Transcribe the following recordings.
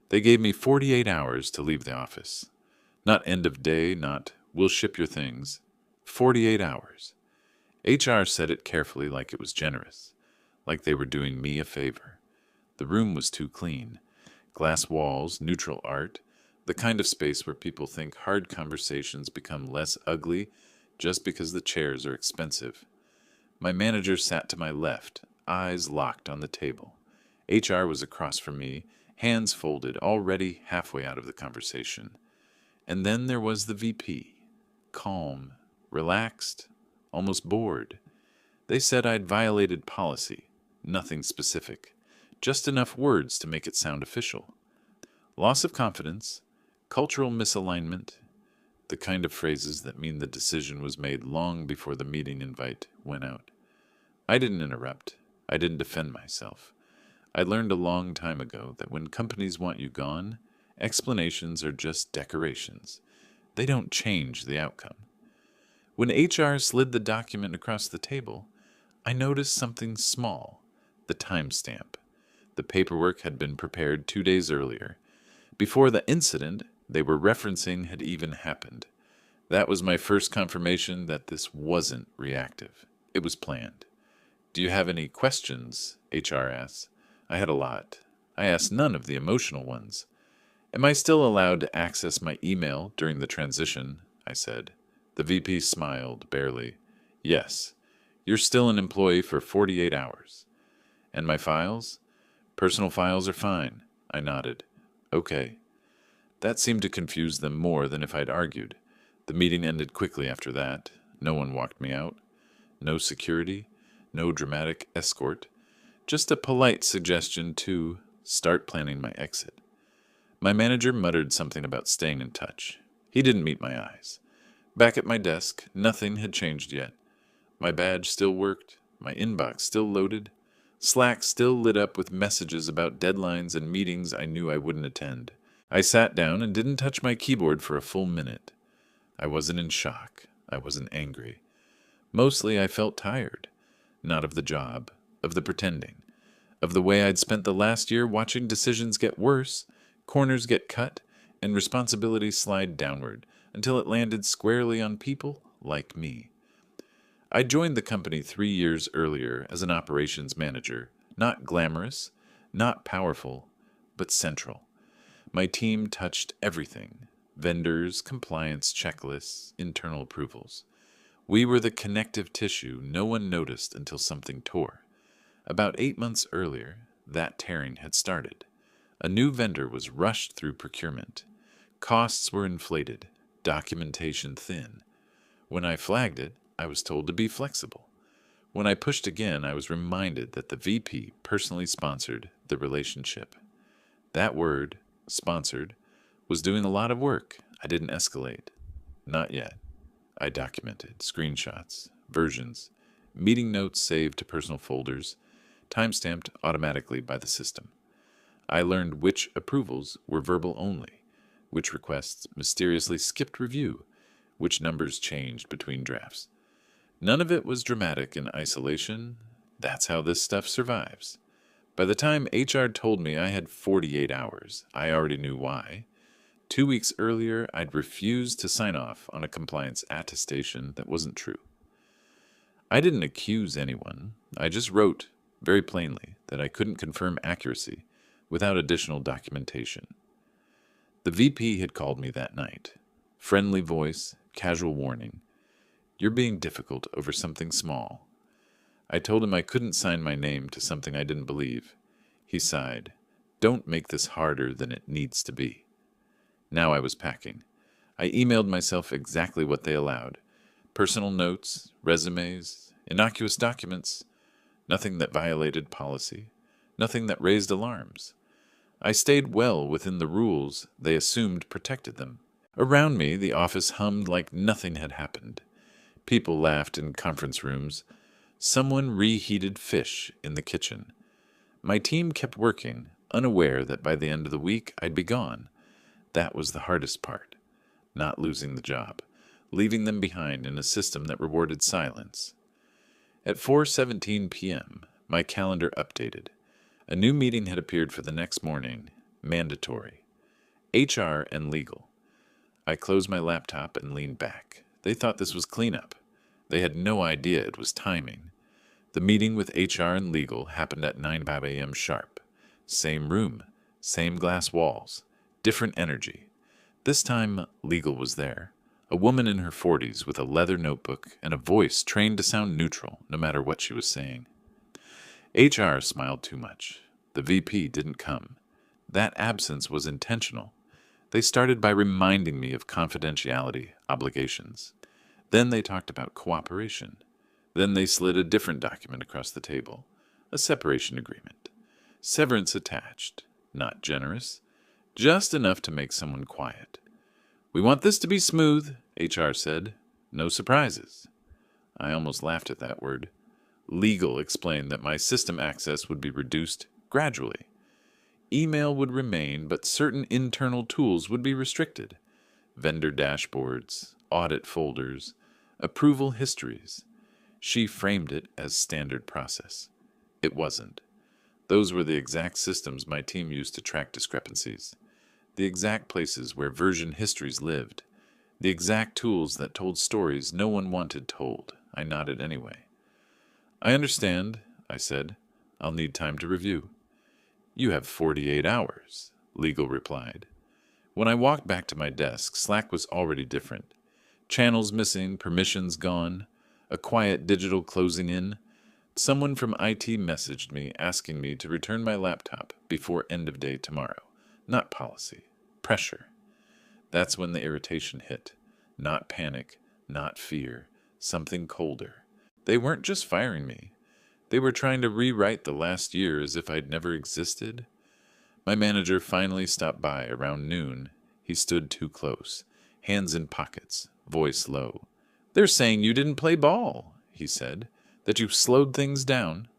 They gave me 48 hours to leave the office. Not end of day, not we'll ship your things. 48 hours. HR said it carefully like it was generous, like they were doing me a favor. The room was too clean. Glass walls, neutral art, the kind of space where people think hard conversations become less ugly just because the chairs are expensive. My manager sat to my left, eyes locked on the table. HR was across from me, hands folded, already halfway out of the conversation. And then there was the VP, calm, relaxed, almost bored. They said I'd violated policy, nothing specific, just enough words to make it sound official. Loss of confidence, cultural misalignment, the kind of phrases that mean the decision was made long before the meeting invite went out. I didn't interrupt. I didn't defend myself. I learned a long time ago that when companies want you gone, explanations are just decorations. They don't change the outcome. When HR slid the document across the table, I noticed something small, the timestamp. The paperwork had been prepared 2 days earlier, before the incident they were referencing had even happened. That was my first confirmation that this wasn't reactive. It was planned. "Do you have any questions?" HR asked. I had a lot. I asked none of the emotional ones. "Am I still allowed to access my email during the transition?" I said. The VP smiled, barely. "Yes, you're still an employee for 48 hours. And my files? Personal files are fine." I nodded. "Okay." That seemed to confuse them more than if I'd argued. The meeting ended quickly after that. No one walked me out. No security. No dramatic escort. Just a polite suggestion to start planning my exit. My manager muttered something about staying in touch. He didn't meet my eyes. Back at my desk, nothing had changed yet. My badge still worked. My inbox still loaded. Slack still lit up with messages about deadlines and meetings I knew I wouldn't attend. I sat down and didn't touch my keyboard for a full minute. I wasn't in shock. I wasn't angry. Mostly I felt tired. Not of the job, of the pretending, of the way I'd spent the last year watching decisions get worse, corners get cut, and responsibilities slide downward until it landed squarely on people like me. I joined the company 3 years earlier as an operations manager, not glamorous, not powerful, but central. My team touched everything: vendors, compliance checklists, internal approvals. We were the connective tissue no one noticed until something tore. About 8 months earlier, that tearing had started. A new vendor was rushed through procurement. Costs were inflated, documentation thin. When I flagged it, I was told to be flexible. When I pushed again, I was reminded that the VP personally sponsored the relationship. That word, sponsored, was doing a lot of work. I didn't escalate. Not yet. I documented screenshots, versions, meeting notes saved to personal folders, timestamped automatically by the system. I learned which approvals were verbal only, which requests mysteriously skipped review, which numbers changed between drafts. None of it was dramatic in isolation. That's how this stuff survives. By the time HR told me I had 48 hours, I already knew why. 2 weeks earlier, I'd refused to sign off on a compliance attestation that wasn't true. I didn't accuse anyone. I just wrote, very plainly, that I couldn't confirm accuracy without additional documentation. The VP had called me that night. Friendly voice, casual warning. "You're being difficult over something small." I told him I couldn't sign my name to something I didn't believe. He sighed. "Don't make this harder than it needs to be." Now I was packing. I emailed myself exactly what they allowed. Personal notes, resumes, innocuous documents. Nothing that violated policy. Nothing that raised alarms. I stayed well within the rules they assumed protected them. Around me, the office hummed like nothing had happened. People laughed in conference rooms. Someone reheated fish in the kitchen. My team kept working, unaware that by the end of the week I'd be gone. That was the hardest part. Not losing the job. Leaving them behind in a system that rewarded silence. At 4:17 p.m., my calendar updated. A new meeting had appeared for the next morning. mandatory. HR and legal. I closed my laptop and leaned back. They thought this was cleanup. They had no idea it was timing. The meeting with HR and legal happened at 9:05 a.m. sharp. Same room, same glass walls, different energy. This time, legal was there. A woman in her 40s with a leather notebook and a voice trained to sound neutral no matter what she was saying. HR smiled too much. The VP didn't come. That absence was intentional. They started by reminding me of confidentiality obligations. Then they talked about cooperation. Then they slid a different document across the table, a separation agreement. Severance attached, not generous, just enough to make someone quiet. "We want this to be smooth," HR said. "No surprises." I almost laughed at that word. Legal explained that my system access would be reduced gradually. Email would remain, but certain internal tools would be restricted. Vendor dashboards, audit folders, approval histories. She framed it as standard process. It wasn't. Those were the exact systems my team used to track discrepancies. The exact places where version histories lived. The exact tools that told stories no one wanted told. I nodded anyway. "I understand," I said. "I'll need time to review." "You have 48 hours, legal replied. When I walked back to my desk, Slack was already different. Channels missing, permissions gone, a quiet digital closing in. Someone from IT messaged me asking me to return my laptop before end of day tomorrow. Not policy. Pressure. That's when the irritation hit. Not panic, not fear. Something colder. They weren't just firing me. They were trying to rewrite the last year as if I'd never existed. My manager finally stopped by around noon. He stood too close, hands in pockets, voice low. "They're saying you didn't play ball," he said, "that you slowed things down."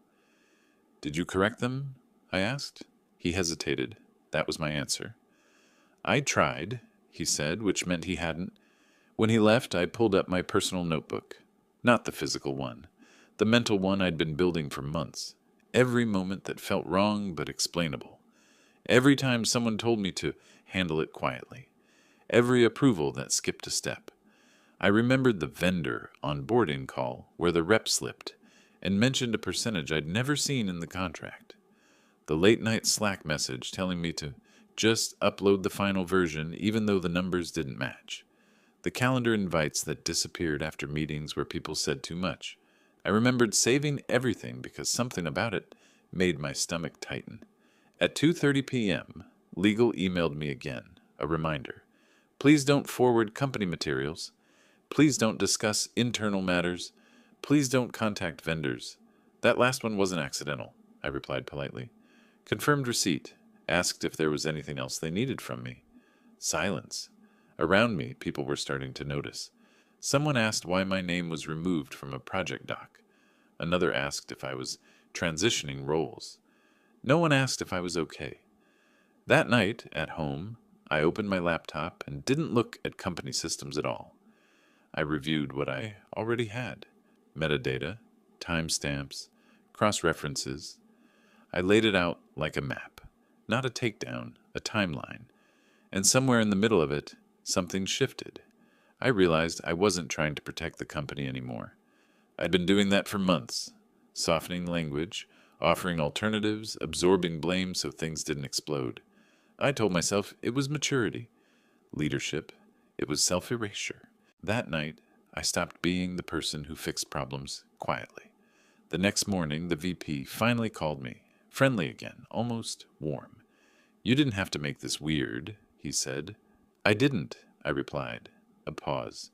"Did you correct them?" I asked. He hesitated. That was my answer. "I tried," he said, which meant he hadn't. When he left, I pulled up my personal notebook. Not the physical one. The mental one I'd been building for months. Every moment that felt wrong but explainable. Every time someone told me to handle it quietly. Every approval that skipped a step. I remembered the vendor onboarding call where the rep slipped and mentioned a percentage I'd never seen in the contract. The late-night Slack message telling me to just upload the final version even though the numbers didn't match. The calendar invites that disappeared after meetings where people said too much. I remembered saving everything because something about it made my stomach tighten. At 2:30 p.m., legal emailed me again, a reminder. "Please don't forward company materials. Please don't discuss internal matters. Please don't contact vendors." "That last one wasn't accidental," I replied politely. Confirmed receipt. Asked if there was anything else they needed from me. Silence. Around me, people were starting to notice. Someone asked why my name was removed from a project doc. Another asked if I was transitioning roles. No one asked if I was okay. That night, at home, I opened my laptop and didn't look at company systems at all. I reviewed what I already had. Metadata, timestamps, cross-references. I laid it out like a map. Not a takedown, a timeline. And somewhere in the middle of it, something shifted. I realized I wasn't trying to protect the company anymore. I'd been doing that for months, softening language, offering alternatives, absorbing blame so things didn't explode. I told myself it was maturity, leadership, it was self-erasure. That night, I stopped being the person who fixed problems quietly. The next morning, the VP finally called me, friendly again, almost warm. "You didn't have to make this weird," he said. "I didn't," I replied. A pause.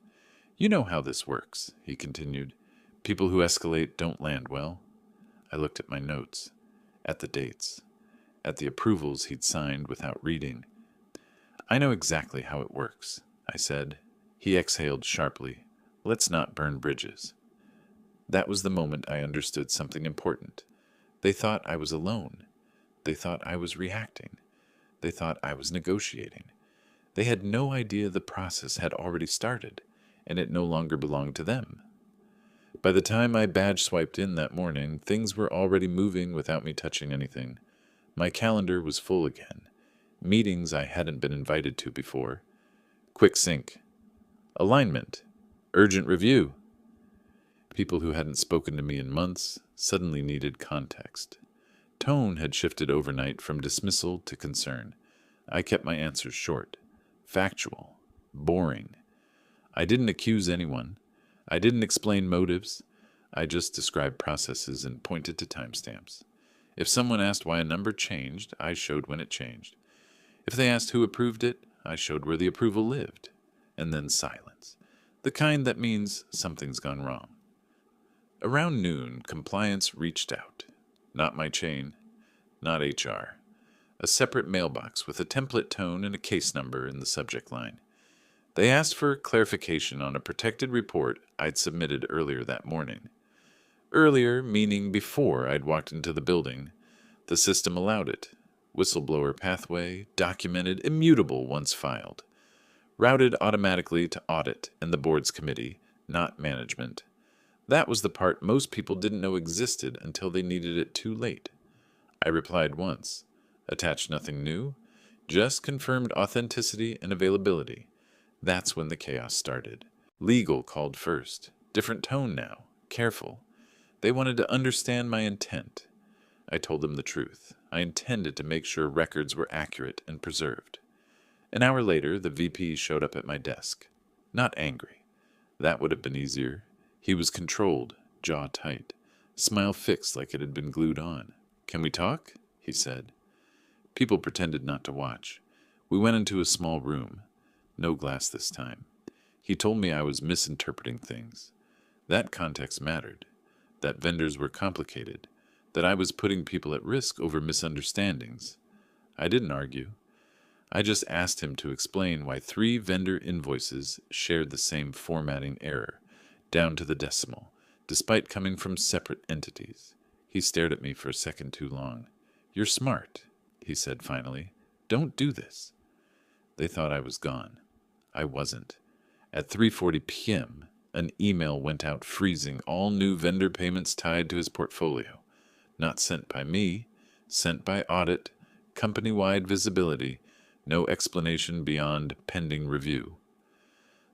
"You know how this works," he continued. "People who escalate don't land well." I looked at my notes, at the dates, at the approvals he'd signed without reading. "I know exactly how it works," I said. He exhaled sharply. "Let's not burn bridges." That was the moment I understood something important. They thought I was alone. They thought I was reacting. They thought I was negotiating. They had no idea the process had already started, and it no longer belonged to them. By the time I badge swiped in that morning, things were already moving without me touching anything. My calendar was full again. meetings I hadn't been invited to before, quick sync, alignment, urgent review. People who hadn't spoken to me in months suddenly needed context. Tone had shifted overnight from dismissal to concern. I kept my answers short, factual, boring. I didn't accuse anyone. I didn't explain motives. I just described processes and pointed to timestamps. If someone asked why a number changed, I showed when it changed. If they asked who approved it, I showed where the approval lived. And then silence. The kind that means something's gone wrong. Around noon, compliance reached out. Not my chain, not HR. A separate mailbox with a template tone and a case number in the subject line. They asked for clarification on a protected report I'd submitted earlier that morning. Earlier, meaning before I'd walked into the building. The system allowed it. Whistleblower pathway, documented, immutable once filed. Routed automatically to audit and the board's committee, not management. That was the part most people didn't know existed until they needed it too late. I replied once. Attached nothing new, just confirmed authenticity and availability. That's when the chaos started. Legal called first. Different tone now. Careful. They wanted to understand my intent. I told them the truth. I intended to make sure records were accurate and preserved. An hour later, the VP showed up at my desk. Not angry. That would have been easier. He was controlled, jaw tight, smile fixed like it had been glued on. "Can we talk?" he said. People pretended not to watch. We went into a small room. No glass this time. He told me I was misinterpreting things. That context mattered. That vendors were complicated. That I was putting people at risk over misunderstandings. I didn't argue. I just asked him to explain why 3 vendor invoices shared the same formatting error, down to the decimal, despite coming from separate entities. He stared at me for a second too long. "You're smart," he said finally. "Don't do this." They thought I was gone. I wasn't. At 3:40 p.m., an email went out freezing all new vendor payments tied to his portfolio. Not sent by me, sent by audit, company-wide visibility, no explanation beyond pending review.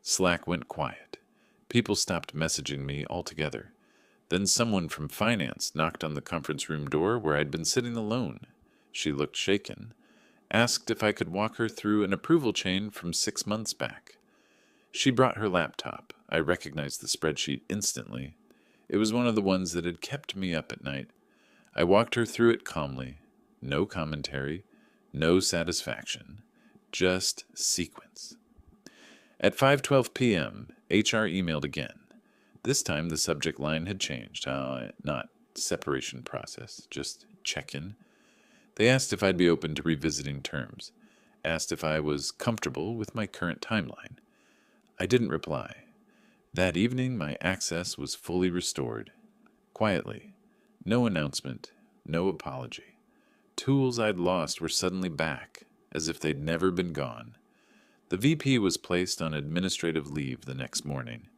Slack went quiet. People stopped messaging me altogether. Then someone from finance knocked on the conference room door where I'd been sitting alone. She looked shaken, asked if I could walk her through an approval chain from 6 months back. She brought her laptop. I recognized the spreadsheet instantly. It was one of the ones that had kept me up at night. I walked her through it calmly. No commentary, no satisfaction, just sequence. At 5:12 p.m., HR emailed again. This time the subject line had changed. Not separation process, just check-in. They asked if I'd be open to revisiting terms. Asked if I was comfortable with my current timeline. I didn't reply. That evening my access was fully restored. Quietly. No announcement, no apology. Tools I'd lost were suddenly back, as if they'd never been gone. The VP was placed on administrative leave the next morning.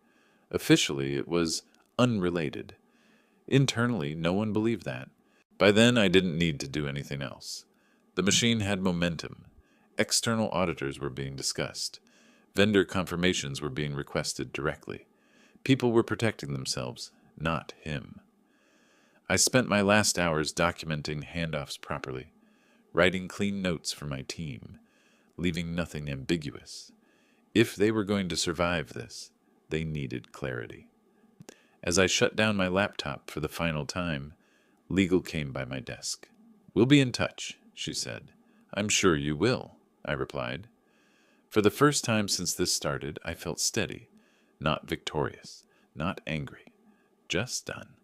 Officially, it was unrelated. Internally, no one believed that. By then, I didn't need to do anything else. The machine had momentum. External auditors were being discussed. Vendor confirmations were being requested directly. People were protecting themselves, not him. I spent my last hours documenting handoffs properly, writing clean notes for my team, leaving nothing ambiguous. If they were going to survive this, they needed clarity. As I shut down my laptop for the final time, legal came by my desk. "We'll be in touch," she said. "I'm sure you will," I replied. For the first time since this started, I felt steady, not victorious, not angry, just done.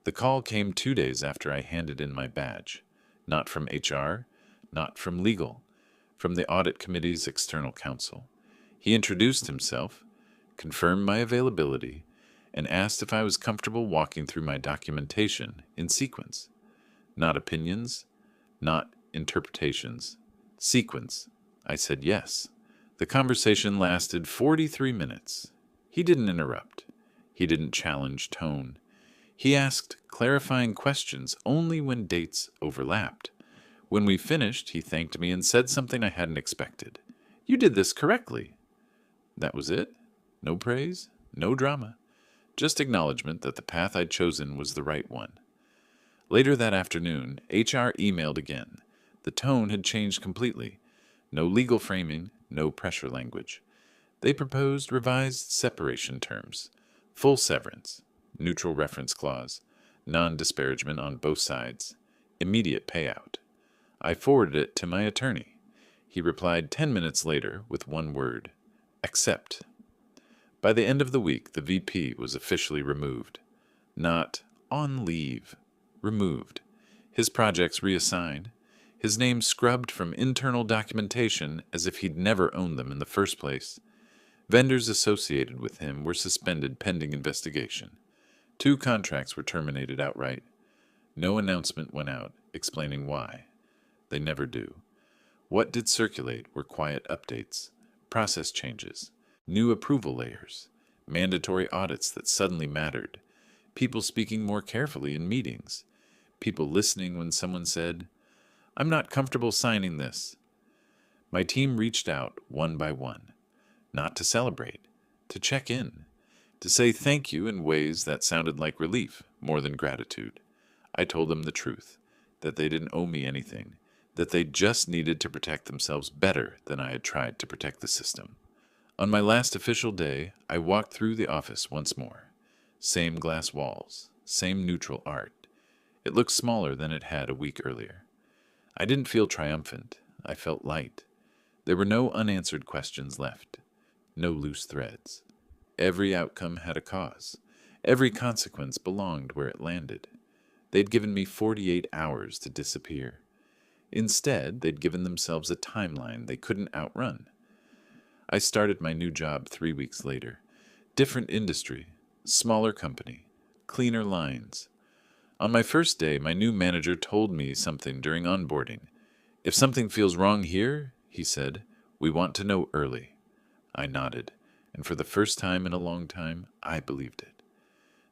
The call came 2 days after I handed in my badge, not from HR, not from legal, from the audit committee's external counsel. He introduced himself, confirmed my availability, and asked if I was comfortable walking through my documentation in sequence. Not opinions, not interpretations. Sequence. I said yes. The conversation lasted 43 minutes. He didn't interrupt. He didn't challenge tone. He asked clarifying questions only when dates overlapped, When we finished, he thanked me and said something I hadn't expected. "You did this correctly." That was it. No praise, no drama. Just acknowledgement that the path I'd chosen was the right one. Later that afternoon, HR emailed again. The tone had changed completely. No legal framing, no pressure language. They proposed revised separation terms, full severance, neutral reference clause, non-disparagement on both sides, immediate payout. I forwarded it to my attorney. He replied 10 minutes later with one word: accept. By the end of the week, the VP was officially removed. Not on leave, removed. His projects reassigned. His name scrubbed from internal documentation as if he'd never owned them in the first place. Vendors associated with him were suspended pending investigation. 2 contracts were terminated outright. No announcement went out explaining why. They never do. What did circulate were quiet updates, process changes, new approval layers, mandatory audits that suddenly mattered, people speaking more carefully in meetings, people listening when someone said, "I'm not comfortable signing this." My team reached out one by one, not to celebrate, to check in, to say thank you in ways that sounded like relief more than gratitude. I told them the truth, that they didn't owe me anything, that they just needed to protect themselves better than I had tried to protect the system. On my last official day, I walked through the office once more. Same glass walls, same neutral art. It looked smaller than it had a week earlier. I didn't feel triumphant. I felt light. There were no unanswered questions left, no loose threads. Every outcome had a cause. Every consequence belonged where it landed. They'd given me 48 hours to disappear. Instead, they'd given themselves a timeline they couldn't outrun. I started my new job 3 weeks later. Different industry, smaller company, cleaner lines. On my first day, my new manager told me something during onboarding. "If something feels wrong here," he said, "we want to know early." I nodded, and for the first time in a long time, I believed it.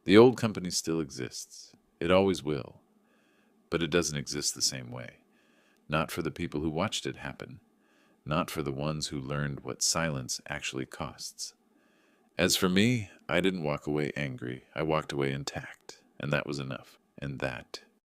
The old company still exists. It always will. But it doesn't exist the same way. Not for the people who watched it happen. Not for the ones who learned what silence actually costs. As for me, I didn't walk away angry. I walked away intact, and that was enough. And that